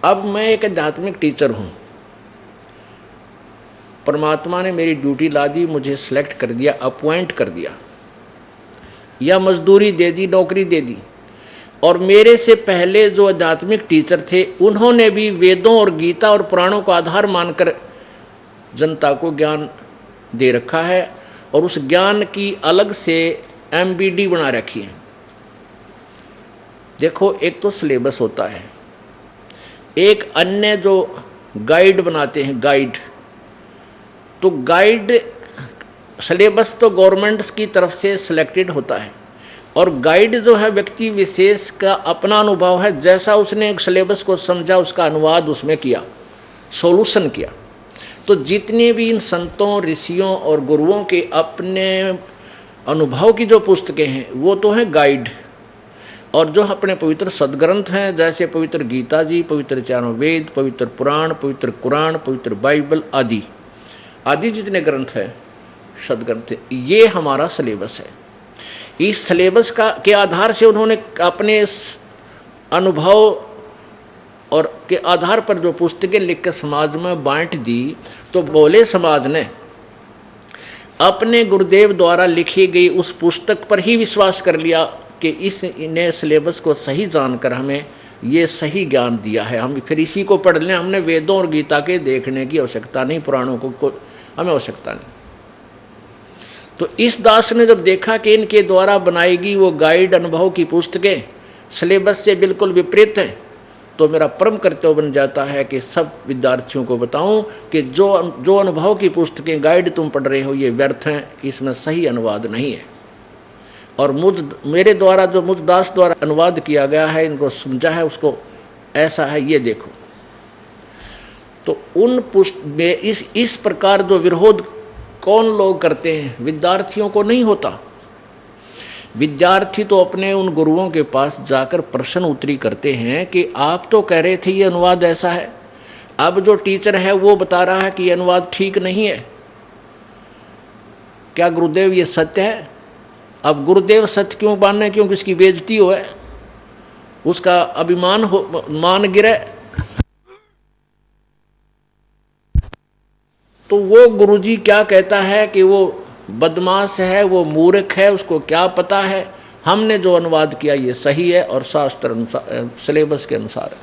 अब मैं एक आध्यात्मिक टीचर हूँ, परमात्मा ने मेरी ड्यूटी ला दी, मुझे सेलेक्ट कर दिया, अपॉइंट कर दिया, या मजदूरी दे दी, नौकरी दे दी। और मेरे से पहले जो आध्यात्मिक टीचर थे उन्होंने भी वेदों और गीता और पुराणों को आधार मानकर जनता को ज्ञान दे रखा है, और उस ज्ञान की अलग से MBD बना रखी है। देखो, एक तो सिलेबस होता है, एक अन्य जो गाइड बनाते हैं, गाइड। तो गाइड सिलेबस तो गवर्नमेंट की तरफ से सिलेक्टेड होता है, और गाइड जो है व्यक्ति विशेष का अपना अनुभव है, जैसा उसने एक सिलेबस को समझा उसका अनुवाद उसमें किया, सॉल्यूशन किया। तो जितने भी इन संतों, ऋषियों और गुरुओं के अपने अनुभव की जो पुस्तकें हैं वो तो है गाइड, और जो अपने पवित्र सदग्रंथ हैं जैसे पवित्र गीता जी, पवित्र चारों वेद, पवित्र पुराण, पवित्र कुरान, पवित्र बाइबल आदि आदि जितने ग्रंथ हैं, सदग्रंथ, ये हमारा सिलेबस है। इस सिलेबस के आधार से उन्होंने अपने अनुभव और के आधार पर जो पुस्तकें लिखकर समाज में बांट दी, तो बोले समाज ने अपने गुरुदेव द्वारा लिखी गई उस पुस्तक पर ही विश्वास कर लिया कि इन्हें सिलेबस को सही जानकर हमें ये सही ज्ञान दिया है, हम फिर इसी को पढ़ लें, हमने वेदों और गीता के देखने की आवश्यकता नहीं, पुराणों को हमें आवश्यकता नहीं। तो इस दास ने जब देखा कि इनके द्वारा बनाएगी वो गाइड अनुभव की पुस्तकें सिलेबस से बिल्कुल विपरीत है, तो मेरा परम कर्तव्य बन जाता है कि सब विद्यार्थियों को बताऊं कि जो अनुभव की पुस्तकें गाइड तुम पढ़ रहे हो ये व्यर्थ हैं, इसमें सही अनुवाद नहीं है। और मेरे द्वारा जो मुझ दास द्वारा अनुवाद किया गया है, इनको समझा है, उसको ऐसा है, ये देखो। तो उन में इस प्रकार जो विरोध कौन लोग करते हैं, विद्यार्थियों को नहीं होता। विद्यार्थी तो अपने उन गुरुओं के पास जाकर प्रश्न उत्तरी करते हैं कि आप तो कह रहे थे ये अनुवाद ऐसा है, अब जो टीचर है वो बता रहा है कि ये अनुवाद ठीक नहीं है, क्या गुरुदेव ये सत्य है? अब गुरुदेव सत्य क्यों माने? क्योंकि उसकी बेइज्जती हो है, उसका अभिमान हो, मान गिरे, तो वो गुरुजी क्या कहता है कि वो बदमाश है, वो मूर्ख है, उसको क्या पता है। हमने जो अनुवाद किया ये सही है और शास्त्र अनुसार, सिलेबस के अनुसार है।